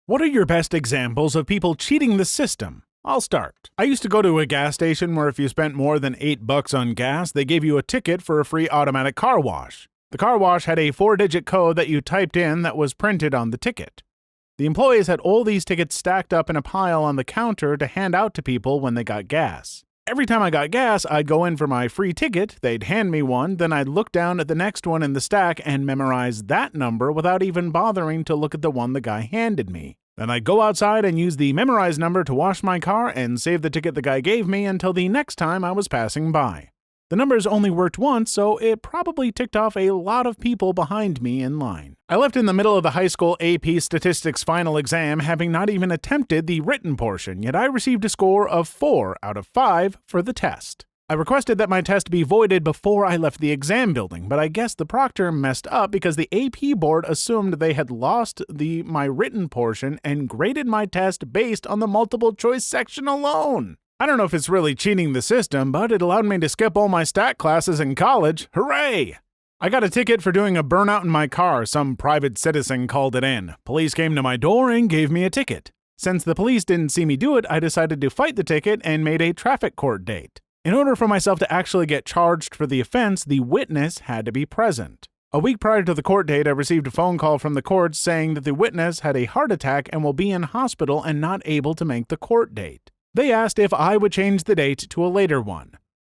What are your best examples of people cheating the system? I'll start. I used to go to a gas station where if you spent more than $8 on gas, they gave you a ticket for a free automatic car wash. The car wash had a 4-digit code that you typed in that was printed on the ticket. The employees had all these tickets stacked up in a pile on the counter to hand out to people when they got gas. Every time I got gas, I'd go in for my free ticket, they'd hand me one, then I'd look down at the next one in the stack and memorize that number without even bothering to look at the one the guy handed me. Then I'd go outside and use the memorized number to wash my car and save the ticket the guy gave me until the next time I was passing by. The numbers only worked once, so it probably ticked off a lot of people behind me in line. I left in the middle of the high school AP Statistics final exam having not even attempted the written portion, yet I received a score of 4 out of 5 for the test. I requested that my test be voided before I left the exam building, but I guess the proctor messed up because the AP board assumed they had lost my written portion and graded my test based on the multiple choice section alone. I don't know if it's really cheating the system, but it allowed me to skip all my stat classes in college. Hooray! I got a ticket for doing a burnout in my car. Some private citizen called it in. Police came to my door and gave me a ticket. Since the police didn't see me do it, I decided to fight the ticket and made a traffic court date. In order for myself to actually get charged for the offense, the witness had to be present. A week prior to the court date, I received a phone call from the court saying that the witness had a heart attack and will be in hospital and not able to make the court date. They asked if I would change the date to a later one.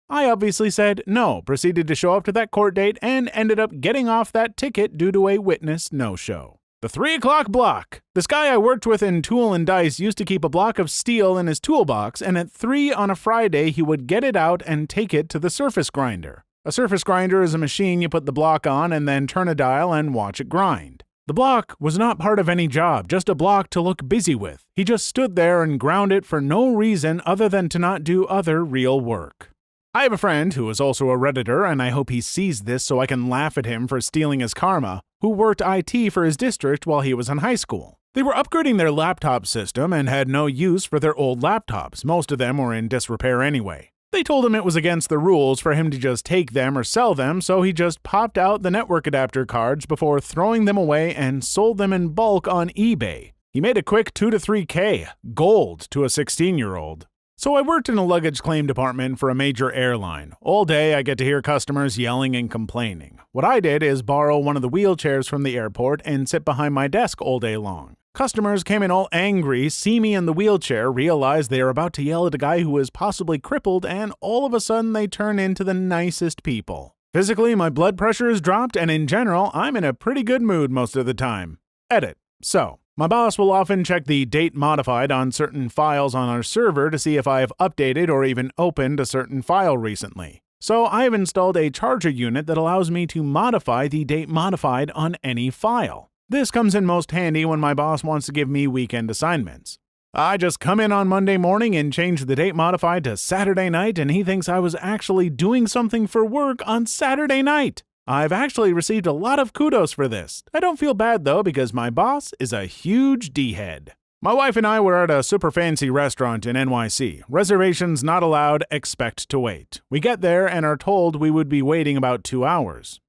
I obviously said no, proceeded to show up to that court date, and ended up getting off that ticket due to a witness no-show. The 3 o'clock block. This guy I worked with in Tool and Dice used to keep a block of steel in his toolbox, and at 3 on a Friday he would get it out and take it to the surface grinder. A surface grinder is a machine you put the block on and then turn a dial and watch it grind. The block was not part of any job, just a block to look busy with. He just stood there and ground it for no reason other than to not do other real work. I have a friend who is also a Redditor, and I hope he sees this so I can laugh at him for stealing his karma, who worked IT for his district while he was in high school. They were upgrading their laptop system and had no use for their old laptops. Most of them were in disrepair anyway. They told him it was against the rules for him to just take them or sell them, so he just popped out the network adapter cards before throwing them away and sold them in bulk on eBay. He made a quick 2 to 3K, gold to a 16-year-old. So I worked in a luggage claim department for a major airline. All day I get to hear customers yelling and complaining. What I did is borrow one of the wheelchairs from the airport and sit behind my desk all day long. Customers came in all angry, see me in the wheelchair, realize they are about to yell at a guy who is possibly crippled, and all of a sudden they turn into the nicest people. Physically, my blood pressure is dropped, and in general, I'm in a pretty good mood most of the time. Edit. So, my boss will often check the date modified on certain files on our server to see if I have updated or even opened a certain file recently. So I have installed a charger unit that allows me to modify the date modified on any file. This comes in most handy when my boss wants to give me weekend assignments. I just come in on Monday morning and change the date modified to Saturday night, and he thinks I was actually doing something for work on Saturday night. I've actually received a lot of kudos for this. I don't feel bad though because my boss is a huge D-head. My wife and I were at a super fancy restaurant in NYC. Reservations not allowed, expect to wait. We get there and are told we would be waiting about 2 hours.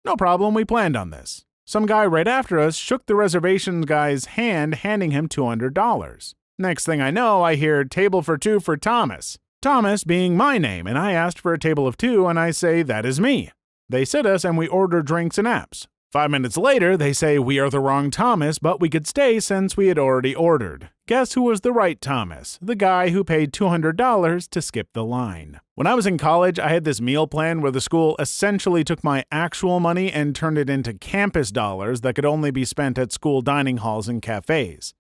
No problem, we planned on this. Some guy right after us shook the reservation guy's hand, handing him $200. Next thing I know, I hear table for 2 for Thomas. Thomas being my name, and I asked for a table of 2, and I say, that is me. They sit us and we order drinks and apps. 5 minutes later, they say we are the wrong Thomas, but we could stay since we had already ordered. Guess who was the right Thomas? The guy who paid $200 to skip the line. When I was in college, I had this meal plan where the school essentially took my actual money and turned it into campus dollars that could only be spent at school dining halls and cafes.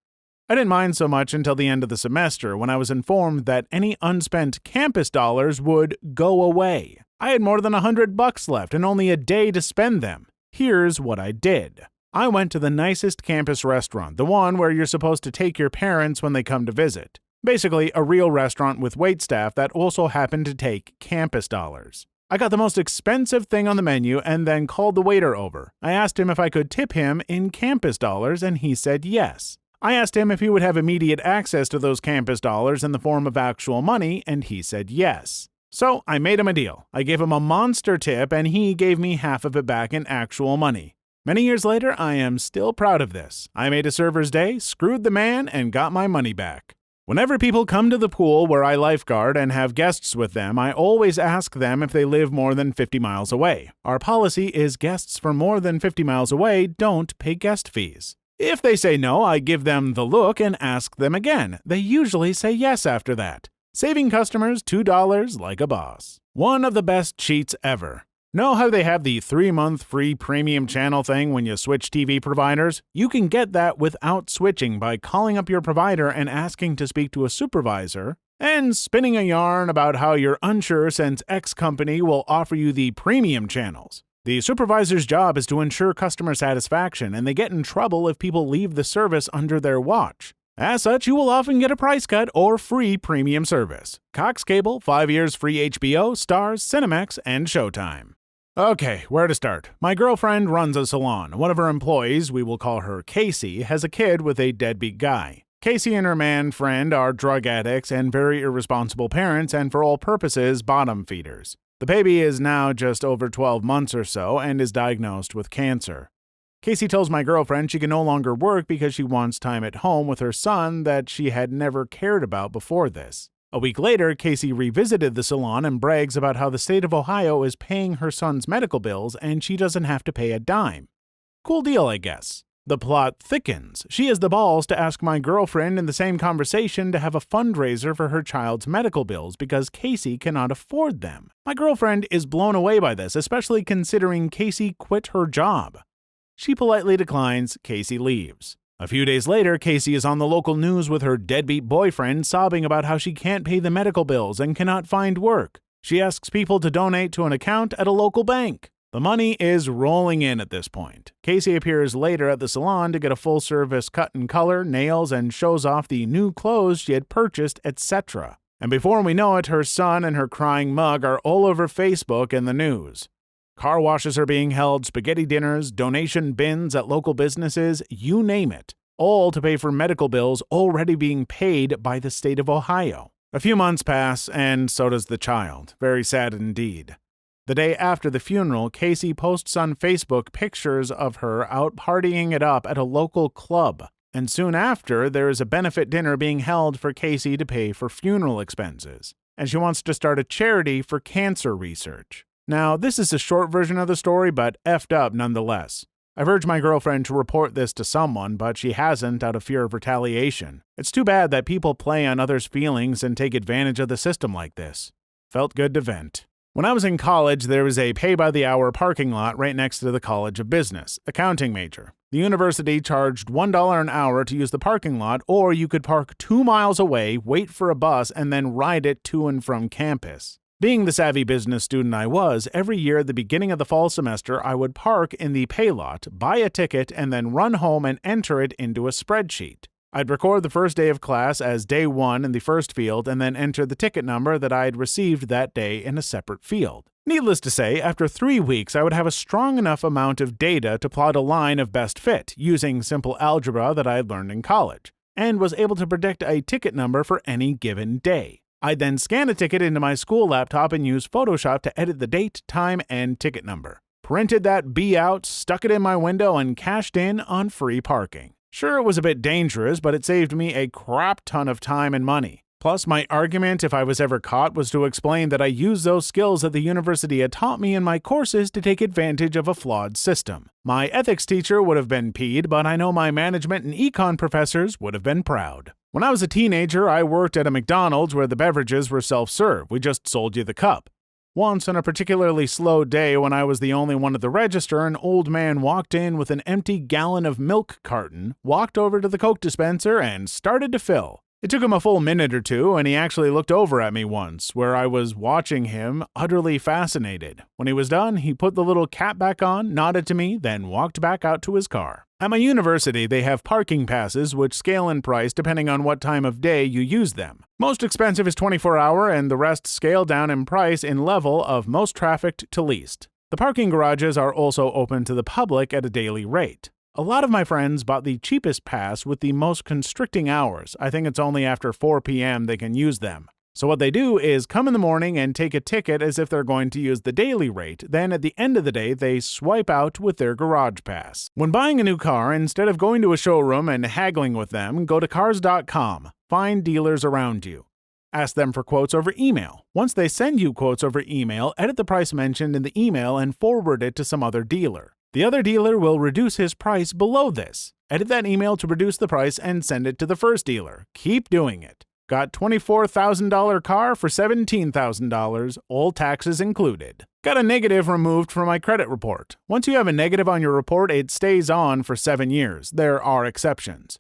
I didn't mind so much until the end of the semester when I was informed that any unspent campus dollars would go away. I had more than $100 left and only a day to spend them. Here's what I did. I went to the nicest campus restaurant, the one where you're supposed to take your parents when they come to visit. Basically, a real restaurant with waitstaff that also happened to take campus dollars. I got the most expensive thing on the menu and then called the waiter over. I asked him if I could tip him in campus dollars, and he said yes. I asked him if he would have immediate access to those campus dollars in the form of actual money, and he said yes. So I made him a deal. I gave him a monster tip, and he gave me half of it back in actual money. Many years later, I am still proud of this. I made a server's day, screwed the man, and got my money back. Whenever people come to the pool where I lifeguard and have guests with them, I always ask them if they live more than 50 miles away. Our policy is guests from more than 50 miles away don't pay guest fees. If they say no, I give them the look and ask them again. They usually say yes after that, saving customers $2 like a boss. One of the best cheats ever. Know how they have the 3-month free premium channel thing when you switch TV providers? You can get that without switching by calling up your provider and asking to speak to a supervisor and spinning a yarn about how you're unsure since X company will offer you the premium channels. The supervisor's job is to ensure customer satisfaction, and they get in trouble if people leave the service under their watch. As such, you will often get a price cut or free premium service. Cox Cable, 5 years free HBO, Starz, Cinemax, and Showtime. Okay, where to start? My girlfriend runs a salon. One of her employees, we will call her Casey, has a kid with a deadbeat guy. Casey and her man friend are drug addicts and very irresponsible parents, and for all purposes, bottom feeders. The baby is now just over 12 months or so and is diagnosed with cancer. Casey tells my girlfriend she can no longer work because she wants time at home with her son that she had never cared about before this. A week later, Casey revisited the salon and brags about how the state of Ohio is paying her son's medical bills and she doesn't have to pay a dime. Cool deal, I guess. The plot thickens. She has the balls to ask my girlfriend in the same conversation to have a fundraiser for her child's medical bills because Casey cannot afford them. My girlfriend is blown away by this, especially considering Casey quit her job. She politely declines. Casey leaves. A few days later, Casey is on the local news with her deadbeat boyfriend sobbing about how she can't pay the medical bills and cannot find work. She asks people to donate to an account at a local bank. The money is rolling in at this point. Casey appears later at the salon to get a full-service cut and color, nails, and shows off the new clothes she had purchased, etc. And before we know it, her son and her crying mug are all over Facebook and the news. Car washes are being held, spaghetti dinners, donation bins at local businesses, you name it, all to pay for medical bills already being paid by the state of Ohio. A few months pass, and so does the child. Very sad indeed. The day after the funeral, Casey posts on Facebook pictures of her out partying it up at a local club. And soon after, there is a benefit dinner being held for Casey to pay for funeral expenses. And she wants to start a charity for cancer research. Now, this is a short version of the story, but effed up nonetheless. I've urged my girlfriend to report this to someone, but she hasn't out of fear of retaliation. It's too bad that people play on others' feelings and take advantage of the system like this. Felt good to vent. When I was in college, there was a pay-by-the-hour parking lot right next to the College of Business, accounting major. The university charged $1 an hour to use the parking lot, or you could park 2 miles away, wait for a bus, and then ride it to and from campus. Being the savvy business student I was, every year at the beginning of the fall semester, I would park in the pay lot, buy a ticket, and then run home and enter it into a spreadsheet. I'd record the first day of class as day 1 in the first field and then enter the ticket number that I had received that day in a separate field. Needless to say, after 3 weeks, I would have a strong enough amount of data to plot a line of best fit using simple algebra that I had learned in college, and was able to predict a ticket number for any given day. I'd then scan a ticket into my school laptop and use Photoshop to edit the date, time, and ticket number. Printed that B out, stuck it in my window, and cashed in on free parking. Sure, it was a bit dangerous, but it saved me a crap ton of time and money. Plus, my argument, if I was ever caught, was to explain that I used those skills that the university had taught me in my courses to take advantage of a flawed system. My ethics teacher would have been peed, but I know my management and econ professors would have been proud. When I was a teenager, I worked at a McDonald's where the beverages were self-serve. We just sold you the cup. Once, on a particularly slow day when I was the only one at the register, an old man walked in with an empty gallon of milk carton, walked over to the Coke dispenser, and started to fill. It took him a full minute or two, and he actually looked over at me once, where I was watching him, utterly fascinated. When he was done, he put the little cap back on, nodded to me, then walked back out to his car. At my university, they have parking passes which scale in price depending on what time of day you use them. Most expensive is 24-hour, and the rest scale down in price in level of most trafficked to least. The parking garages are also open to the public at a daily rate. A lot of my friends bought the cheapest pass with the most constricting hours. I think it's only after 4 p.m. they can use them. So what they do is come in the morning and take a ticket as if they're going to use the daily rate. Then at the end of the day, they swipe out with their garage pass. When buying a new car, instead of going to a showroom and haggling with them, go to Cars.com. Find dealers around you. Ask them for quotes over email. Once they send you quotes over email, edit the price mentioned in the email and forward it to some other dealer. The other dealer will reduce his price below this. Edit that email to reduce the price and send it to the first dealer. Keep doing it. Got $24,000 car for $17,000, all taxes included. Got a negative removed from my credit report. Once you have a negative on your report, it stays on for 7 years. There are exceptions.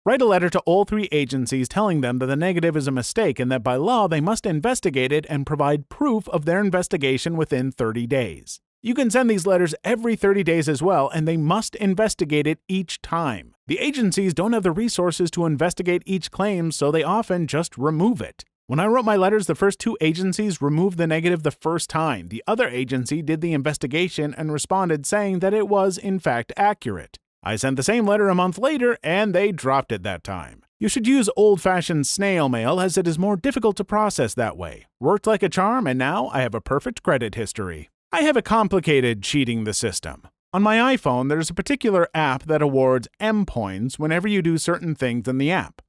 Write a letter to all 3 agencies telling them that the negative is a mistake and that by law they must investigate it and provide proof of their investigation within 30 days. You can send these letters every 30 days as well, and they must investigate it each time. The agencies don't have the resources to investigate each claim, so they often just remove it. When I wrote my letters, the first 2 agencies removed the negative the first time. The other agency did the investigation and responded saying that it was, in fact, accurate. I sent the same letter a month later, and they dropped it that time. You should use old-fashioned snail mail, as it is more difficult to process that way. Worked like a charm, and now I have a perfect credit history. I have a complicated cheating the system. On my iPhone, there's a particular app that awards M points whenever you do certain things in the app.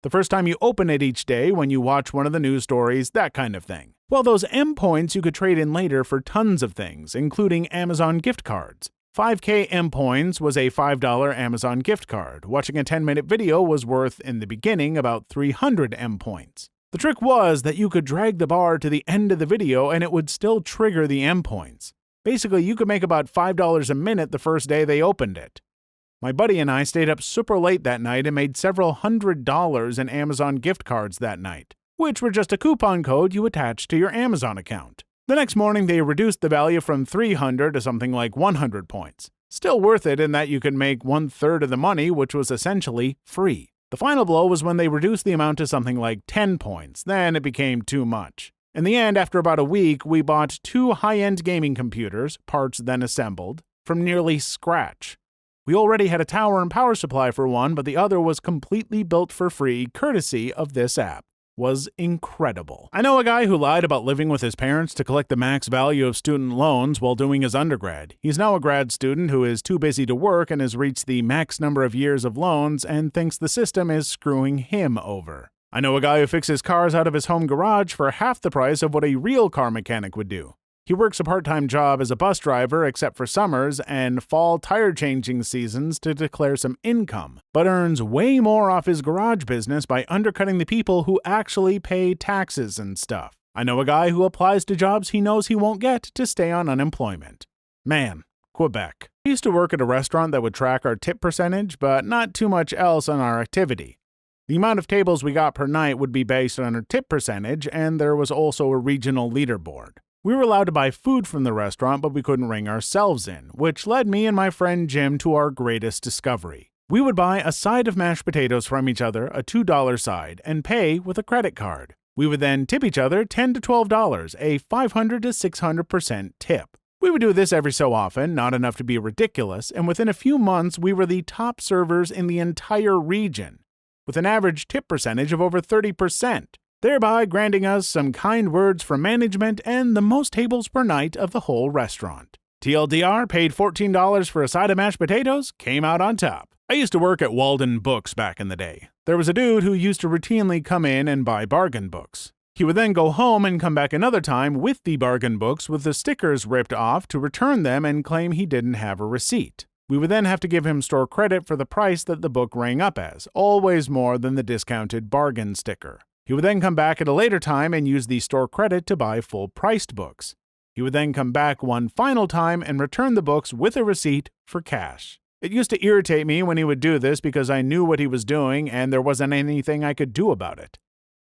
The first time you open it each day, when you watch one of the news stories, that kind of thing. Well, those M points you could trade in later for tons of things, including Amazon gift cards. 5K M points was a $5 Amazon gift card. Watching a 10-minute video was worth, in the beginning, about 300 M points. The trick was that you could drag the bar to the end of the video and it would still trigger the M points. Basically, you could make about $5 a minute the first day they opened it. My buddy and I stayed up super late that night and made several $100s in Amazon gift cards that night, which were just a coupon code you attached to your Amazon account. The next morning, they reduced the value from 300 to something like 100 points. Still worth it in that you could make 1/3 of the money, which was essentially free. The final blow was when they reduced the amount to something like 10 points. Then it became too much. In the end, after about a week, we bought 2 high-end gaming computers, parts then assembled, from nearly scratch. We already had a tower and power supply for one, but the other was completely built for free, courtesy of this app. Was incredible. I know a guy who lied about living with his parents to collect the max value of student loans while doing his undergrad. He's now a grad student who is too busy to work and has reached the max number of years of loans and thinks the system is screwing him over. I know a guy who fixes cars out of his home garage for half the price of what a real car mechanic would do. He works a part-time job as a bus driver except for summers and fall tire changing seasons to declare some income, but earns way more off his garage business by undercutting the people who actually pay taxes and stuff. I know a guy who applies to jobs he knows he won't get to stay on unemployment. Man, Quebec. I used to work at a restaurant that would track our tip percentage, but not too much else on our activity. The amount of tables we got per night would be based on our tip percentage, and there was also a regional leaderboard. We were allowed to buy food from the restaurant, but we couldn't ring ourselves in, which led me and my friend Jim to our greatest discovery. We would buy a side of mashed potatoes from each other, a $2 side, and pay with a credit card. We would then tip each other $10 to $12, a 500 to 600% tip. We would do this every so often, not enough to be ridiculous, and within a few months we were the top servers in the entire region, with an average tip percentage of over 30%. Thereby granting us some kind words from management and the most tables per night of the whole restaurant. TLDR, paid $14 for a side of mashed potatoes, came out on top. I used to work at Walden Books back in the day. There was a dude who used to routinely come in and buy bargain books. He would then go home and come back another time with the bargain books with the stickers ripped off to return them and claim he didn't have a receipt. We would then have to give him store credit for the price that the book rang up as, always more than the discounted bargain sticker. He would then come back at a later time and use the store credit to buy full-priced books. He would then come back one final time and return the books with a receipt for cash. It used to irritate me when he would do this because I knew what he was doing and there wasn't anything I could do about it.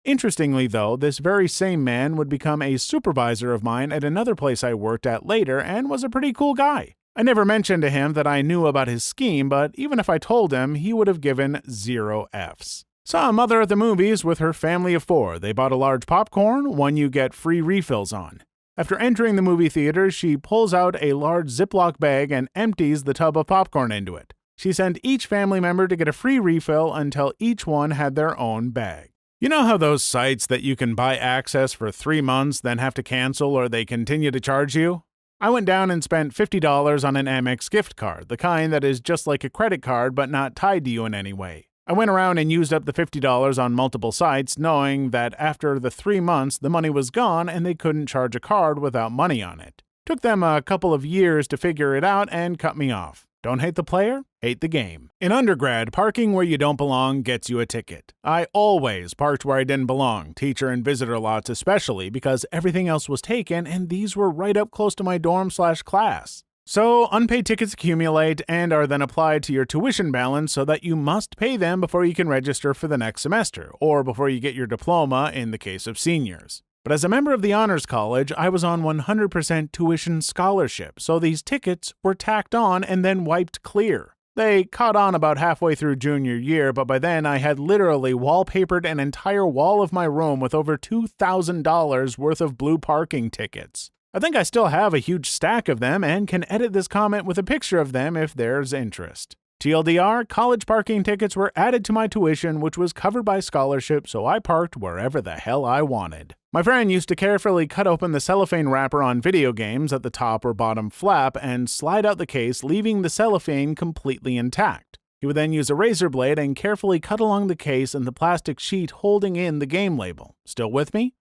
Interestingly, though, this very same man would become a supervisor of mine at another place I worked at later and was a pretty cool guy. I never mentioned to him that I knew about his scheme, but even if I told him, he would have given 0 Fs. Saw a mother at the movies with her family of 4. They bought a large popcorn, one you get free refills on. After entering the movie theater, she pulls out a large Ziploc bag and empties the tub of popcorn into it. She sent each family member to get a free refill until each one had their own bag. You know how those sites that you can buy access for 3 months, then have to cancel or they continue to charge you? I went down and spent $50 on an Amex gift card, the kind that is just like a credit card but not tied to you in any way. I went around and used up the $50 on multiple sites, knowing that after the 3 months the money was gone and they couldn't charge a card without money on it. Took them a couple of years to figure it out and cut me off. Don't hate the player, hate the game. In undergrad, parking where you don't belong gets you a ticket. I always parked where I didn't belong, teacher and visitor lots especially, because everything else was taken and these were right up close to my dorm/class. So, unpaid tickets accumulate and are then applied to your tuition balance so that you must pay them before you can register for the next semester, or before you get your diploma in the case of seniors. But as a member of the Honors College, I was on 100% tuition scholarship, so these tickets were tacked on and then wiped clear. They caught on about halfway through junior year, but by then I had literally wallpapered an entire wall of my room with over $2,000 worth of blue parking tickets. I think I still have a huge stack of them and can edit this comment with a picture of them if there's interest. TLDR, college parking tickets were added to my tuition, which was covered by scholarship, so I parked wherever the hell I wanted. My friend used to carefully cut open the cellophane wrapper on video games at the top or bottom flap and slide out the case, leaving the cellophane completely intact. He would then use a razor blade and carefully cut along the case and the plastic sheet holding in the game label. Still with me?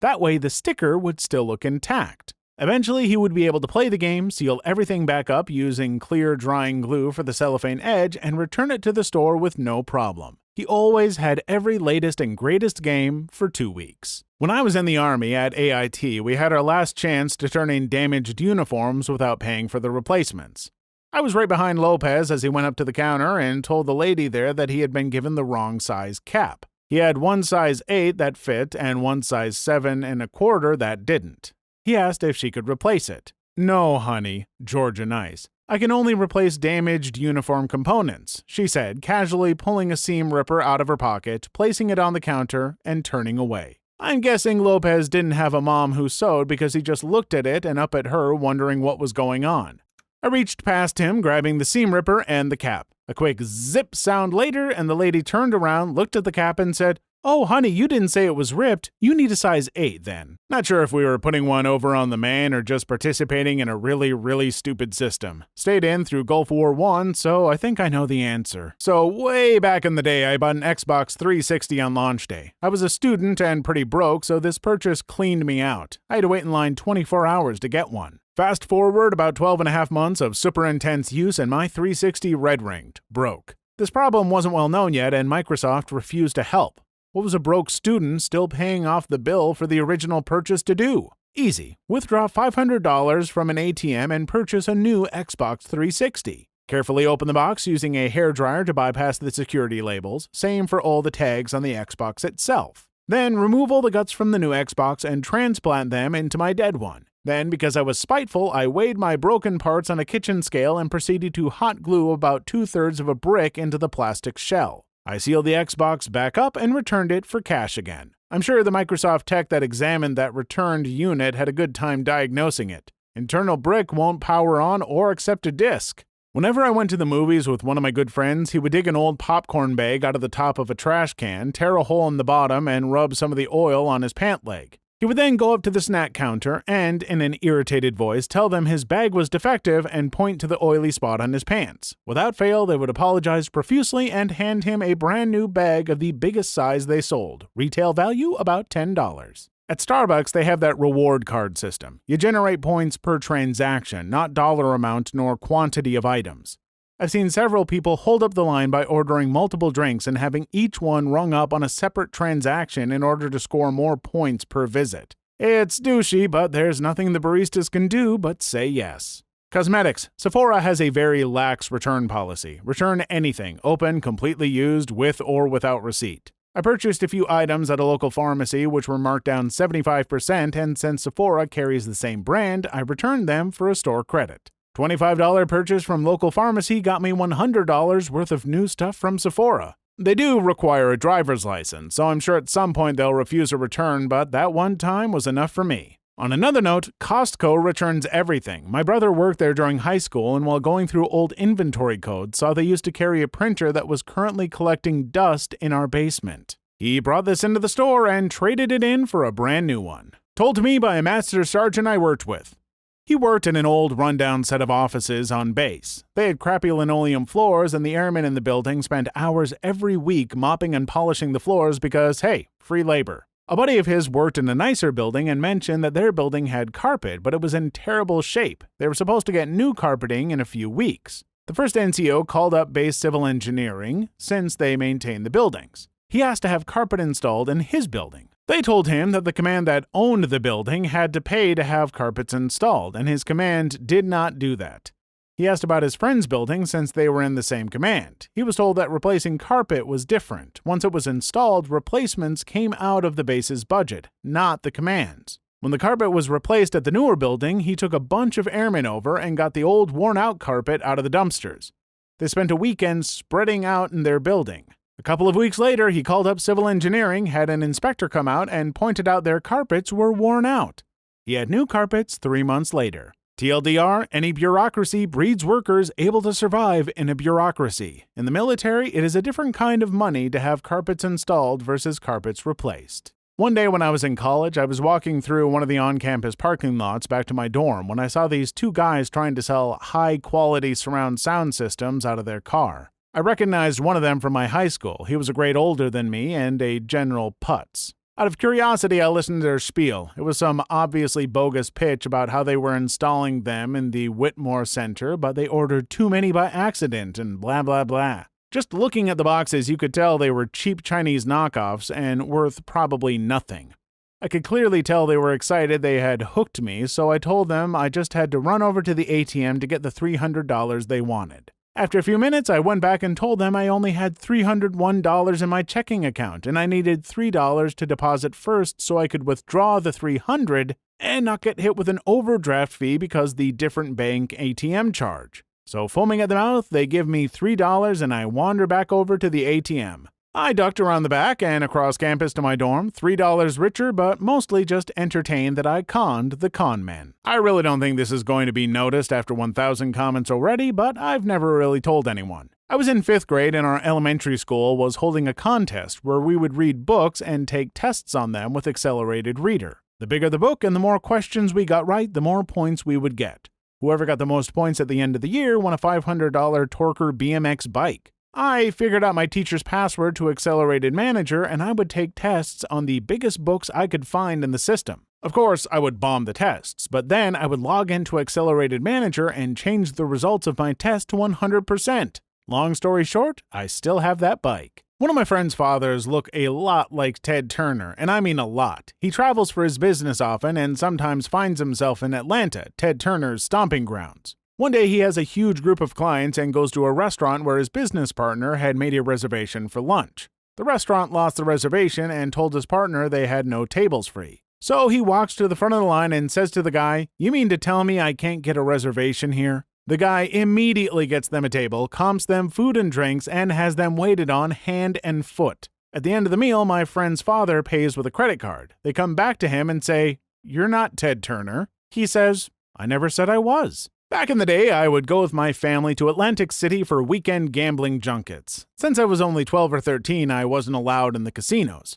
That way the sticker would still look intact. Eventually, he would be able to play the game, seal everything back up using clear drying glue for the cellophane edge, and return it to the store with no problem. He always had every latest and greatest game for 2 weeks. When I was in the Army at AIT, we had our last chance to turn in damaged uniforms without paying for the replacements. I was right behind Lopez as he went up to the counter and told the lady there that he had been given the wrong size cap. He had one size 8 that fit and one size 7 1/4 that didn't. He asked if she could replace it. "No, honey," Georgia nice. "I can only replace damaged uniform components," she said, casually pulling a seam ripper out of her pocket, placing it on the counter, and turning away. I'm guessing Lopez didn't have a mom who sewed because he just looked at it and up at her, wondering what was going on. I reached past him, grabbing the seam ripper and the cap. A quick zip sound later, and the lady turned around, looked at the cap, and said, "Oh, honey, you didn't say it was ripped. You need a size 8 then." Not sure if we were putting one over on the man or just participating in a really stupid system. Stayed in through Gulf War I, so I think I know the answer. So way back in the day, I bought an Xbox 360 on launch day. I was a student and pretty broke, so this purchase cleaned me out. I had to wait in line 24 hours to get one. Fast forward about 12.5 months of super intense use and my 360 red-ringed, broke. This problem wasn't well known yet and Microsoft refused to help. What was a broke student still paying off the bill for the original purchase to do? Easy. Withdraw $500 from an ATM and purchase a new Xbox 360. Carefully open the box using a hairdryer to bypass the security labels. Same for all the tags on the Xbox itself. Then remove all the guts from the new Xbox and transplant them into my dead one. Then, because I was spiteful, I weighed my broken parts on a kitchen scale and proceeded to hot glue about 2/3 of a brick into the plastic shell. I sealed the Xbox back up and returned it for cash again. I'm sure the Microsoft tech that examined that returned unit had a good time diagnosing it. Internal brick won't power on or accept a disk. Whenever I went to the movies with one of my good friends, he would dig an old popcorn bag out of the top of a trash can, tear a hole in the bottom, and rub some of the oil on his pant leg. He would then go up to the snack counter and, in an irritated voice, tell them his bag was defective and point to the oily spot on his pants. Without fail, they would apologize profusely and hand him a brand new bag of the biggest size they sold. Retail value about $10. At Starbucks, they have that reward card system. You generate points per transaction, not dollar amount nor quantity of items. I've seen several people hold up the line by ordering multiple drinks and having each one rung up on a separate transaction in order to score more points per visit. It's douchey, but there's nothing the baristas can do but say yes. Cosmetics. Sephora has a very lax return policy. Return anything, open, completely used, with or without receipt. I purchased a few items at a local pharmacy which were marked down 75%, and since Sephora carries the same brand, I returned them for a store credit. $25 purchase from local pharmacy got me $100 worth of new stuff from Sephora. They do require a driver's license, so I'm sure at some point they'll refuse a return, but that one time was enough for me. On another note, Costco returns everything. My brother worked there during high school, and while going through old inventory codes, saw they used to carry a printer that was currently collecting dust in our basement. He brought this into the store and traded it in for a brand new one. Told to me by a master sergeant I worked with. He worked in an old rundown set of offices on base. They had crappy linoleum floors, and the airmen in the building spent hours every week mopping and polishing the floors because, hey, free labor. A buddy of his worked in a nicer building and mentioned that their building had carpet, but it was in terrible shape. They were supposed to get new carpeting in a few weeks. The first NCO called up base civil engineering, since they maintained the buildings. He asked to have carpet installed in his building. They told him that the command that owned the building had to pay to have carpets installed, and his command did not do that. He asked about his friend's building since they were in the same command. He was told that replacing carpet was different. Once it was installed, replacements came out of the base's budget, not the command's. When the carpet was replaced at the newer building, he took a bunch of airmen over and got the old worn-out carpet out of the dumpsters. They spent a weekend spreading out in their building. A couple of weeks later, he called up civil engineering, had an inspector come out, and pointed out their carpets were worn out. He had new carpets 3 months later. TLDR, any bureaucracy breeds workers able to survive in a bureaucracy. In the military, it is a different kind of money to have carpets installed versus carpets replaced. One day when I was in college, I was walking through one of the on-campus parking lots back to my dorm when I saw these two guys trying to sell high-quality surround sound systems out of their car. I recognized one of them from my high school. He was a grade older than me and a general putz. Out of curiosity, I listened to their spiel. It was some obviously bogus pitch about how they were installing them in the Whitmore Center, but they ordered too many by accident and blah blah blah. Just looking at the boxes, you could tell they were cheap Chinese knockoffs and worth probably nothing. I could clearly tell they were excited they had hooked me, so I told them I just had to run over to the ATM to get the $300 they wanted. After a few minutes, I went back and told them I only had $301 in my checking account, and I needed $3 to deposit first so I could withdraw the $300 and not get hit with an overdraft fee because the different bank ATM charge. So foaming at the mouth, they give me $3 and I wander back over to the ATM. I ducked around the back and across campus to my dorm, $3 richer, but mostly just entertained that I conned the con men. I really don't think this is going to be noticed after 1,000 comments already, but I've never really told anyone. I was in 5th grade and our elementary school was holding a contest where we would read books and take tests on them with Accelerated Reader. The bigger the book and the more questions we got right, the more points we would get. Whoever got the most points at the end of the year won a $500 Torker BMX bike. I figured out my teacher's password to Accelerated Manager, and I would take tests on the biggest books I could find in the system. Of course, I would bomb the tests, but then I would log into Accelerated Manager and change the results of my test to 100%. Long story short, I still have that bike. One of my friend's fathers look a lot like Ted Turner, and I mean a lot. He travels for his business often and sometimes finds himself in Atlanta, Ted Turner's stomping grounds. One day he has a huge group of clients and goes to a restaurant where his business partner had made a reservation for lunch. The restaurant lost the reservation and told his partner they had no tables free. So he walks to the front of the line and says to the guy, "You mean to tell me I can't get a reservation here?" The guy immediately gets them a table, comps them food and drinks, and has them waited on hand and foot. At the end of the meal, my friend's father pays with a credit card. They come back to him and say, "You're not Ted Turner." He says, "I never said I was." Back in the day, I would go with my family to Atlantic City for weekend gambling junkets. Since I was only 12 or 13, I wasn't allowed in the casinos.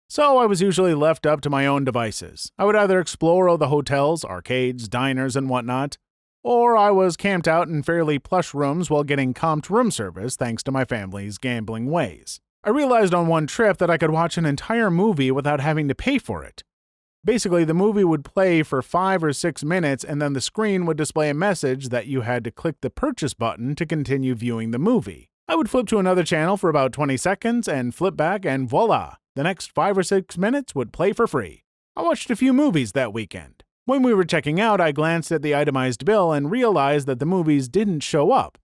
So I was usually left up to my own devices. I would either explore all the hotels, arcades, diners, and whatnot, or I was camped out in fairly plush rooms while getting comped room service thanks to my family's gambling ways. I realized on one trip that I could watch an entire movie without having to pay for it. Basically, the movie would play for 5 or 6 minutes and then the screen would display a message that you had to click the purchase button to continue viewing the movie. I would flip to another channel for about 20 seconds and flip back and voila, the next 5 or 6 minutes would play for free. I watched a few movies that weekend. When we were checking out, I glanced at the itemized bill and realized that the movies didn't show up.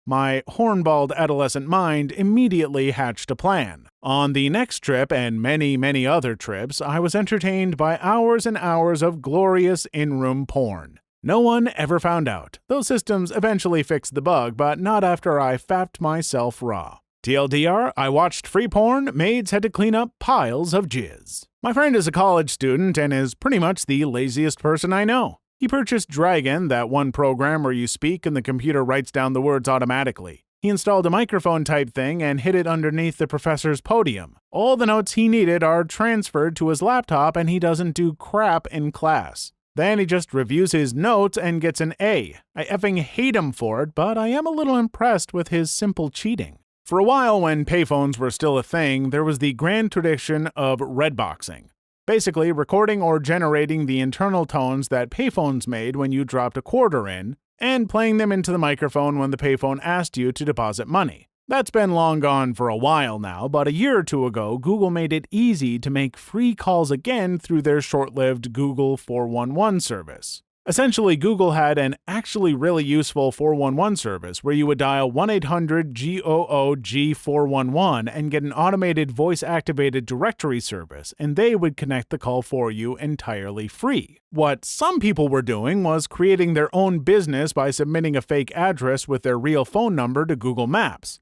My hornballed adolescent mind immediately hatched a plan. On the next trip and many, many other trips, I was entertained by hours and hours of glorious in-room porn. No one ever found out. Those systems eventually fixed the bug, but not after I fapped myself raw. TLDR, I watched free porn, maids had to clean up piles of jizz. My friend is a college student and is pretty much the laziest person I know. He purchased Dragon, that one program where you speak and the computer writes down the words automatically. He installed a microphone type thing and hid it underneath the professor's podium. All the notes he needed are transferred to his laptop and he doesn't do crap in class. Then he just reviews his notes and gets an A. I effing hate him for it, but I am a little impressed with his simple cheating. For a while, when payphones were still a thing, there was the grand tradition of redboxing. Basically, recording or generating the internal tones that payphones made when you dropped a quarter in, and playing them into the microphone when the payphone asked you to deposit money. That's been long gone for a while now, but a year or two ago, Google made it easy to make free calls again through their short-lived Google 411 service. Essentially, Google had an actually really useful 411 service where you would dial 1-800-GOO-G411 and get an automated voice-activated directory service, and they would connect the call for you entirely free. What some people were doing was creating their own business by submitting a fake address with their real phone number to Google Maps.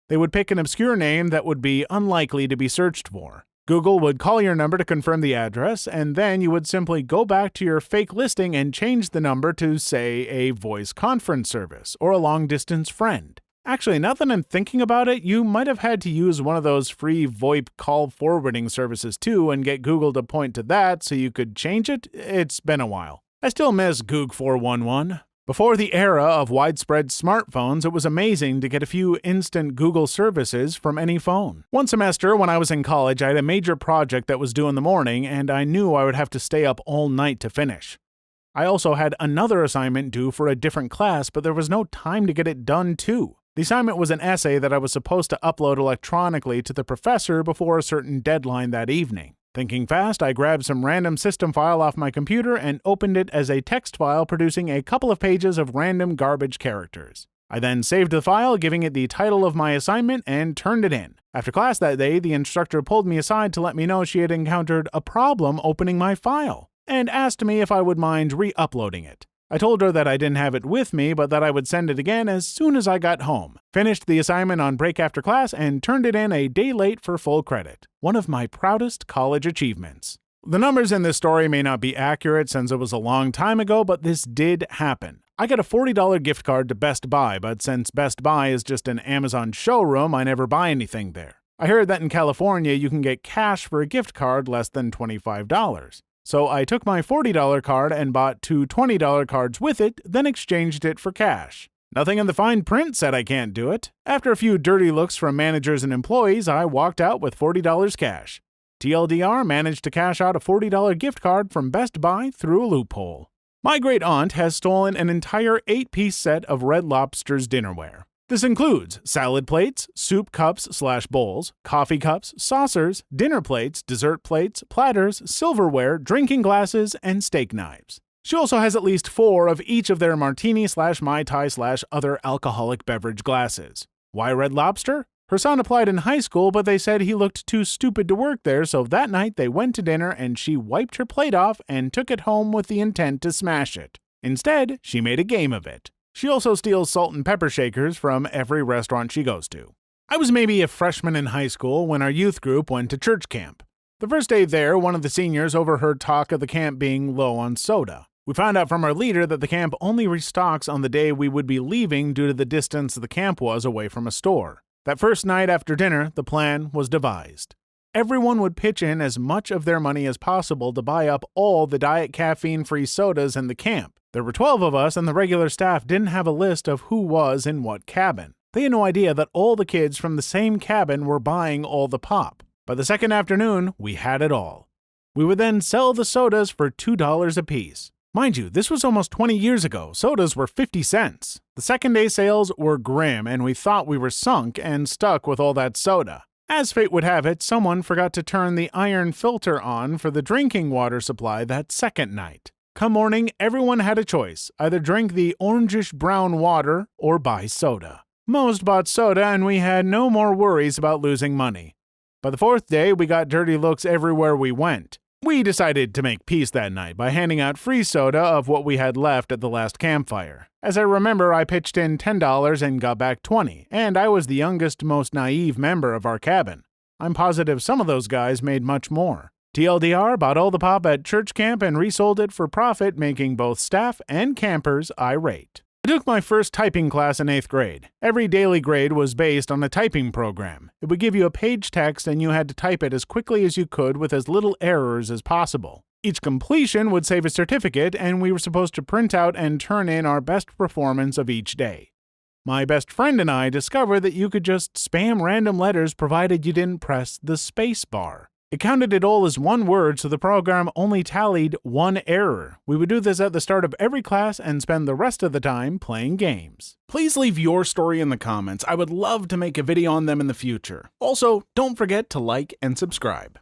They would pick an obscure name that would be unlikely to be searched for. Google would call your number to confirm the address, and then you would simply go back to your fake listing and change the number to, say, a voice conference service or a long-distance friend. Actually, now that I'm thinking about it, you might have had to use one of those free VoIP call forwarding services too and get Google to point to that so you could change it. It's been a while. I still miss Goog 411. Before the era of widespread smartphones, it was amazing to get a few instant Google services from any phone. One semester, when I was in college, I had a major project that was due in the morning, and I knew I would have to stay up all night to finish. I also had another assignment due for a different class, but there was no time to get it done too. The assignment was an essay that I was supposed to upload electronically to the professor before a certain deadline that evening. Thinking fast, I grabbed some random system file off my computer and opened it as a text file producing a couple of pages of random garbage characters. I then saved the file, giving it the title of my assignment, and turned it in. After class that day, the instructor pulled me aside to let me know she had encountered a problem opening my file, and asked me if I would mind re-uploading it. I told her that I didn't have it with me, but that I would send it again as soon as I got home. Finished the assignment on break after class and turned it in a day late for full credit. One of my proudest college achievements. The numbers in this story may not be accurate since it was a long time ago, but this did happen. I got a $40 gift card to Best Buy, but since Best Buy is just an Amazon showroom, I never buy anything there. I heard that in California you can get cash for a gift card less than $25. So I took my $40 card and bought two $20 cards with it, then exchanged it for cash. Nothing in the fine print said I can't do it. After a few dirty looks from managers and employees, I walked out with $40 cash. TLDR managed to cash out a $40 gift card from Best Buy through a loophole. My great aunt has stolen an entire 8-piece set of Red Lobster's dinnerware. This includes salad plates, soup cups/bowls, coffee cups, saucers, dinner plates, dessert plates, platters, silverware, drinking glasses, and steak knives. She also has at least 4 of each of their martini/Mai Tai/other alcoholic beverage glasses. Why Red Lobster? Her son applied in high school, but they said he looked too stupid to work there, so that night they went to dinner and she wiped her plate off and took it home with the intent to smash it. Instead, she made a game of it. She also steals salt and pepper shakers from every restaurant she goes to. I was maybe a freshman in high school when our youth group went to church camp. The first day there, one of the seniors overheard talk of the camp being low on soda. We found out from our leader that the camp only restocks on the day we would be leaving due to the distance the camp was away from a store. That first night after dinner, the plan was devised. Everyone would pitch in as much of their money as possible to buy up all the diet caffeine-free sodas in the camp. There were 12 of us, and the regular staff didn't have a list of who was in what cabin. They had no idea that all the kids from the same cabin were buying all the pop. By the second afternoon, we had it all. We would then sell the sodas for $2 apiece. Mind you, this was almost 20 years ago. Sodas were 50 cents. The second day sales were grim, and we thought we were sunk and stuck with all that soda. As fate would have it, someone forgot to turn the iron filter on for the drinking water supply that second night. Come morning, everyone had a choice, either drink the orangish-brown water or buy soda. Most bought soda, and we had no more worries about losing money. By the fourth day, we got dirty looks everywhere we went. We decided to make peace that night by handing out free soda of what we had left at the last campfire. As I remember, I pitched in $10 and got back $20, and I was the youngest, most naive member of our cabin. I'm positive some of those guys made much more. TLDR bought all the pop at church camp and resold it for profit, making both staff and campers irate. I took my first typing class in 8th grade. Every daily grade was based on a typing program. It would give you a page text and you had to type it as quickly as you could with as little errors as possible. Each completion would save a certificate, and we were supposed to print out and turn in our best performance of each day. My best friend and I discovered that you could just spam random letters provided you didn't press the space bar. It counted it all as one word, so the program only tallied one error. We would do this at the start of every class and spend the rest of the time playing games. Please leave your story in the comments. I would love to make a video on them in the future. Also, don't forget to like and subscribe.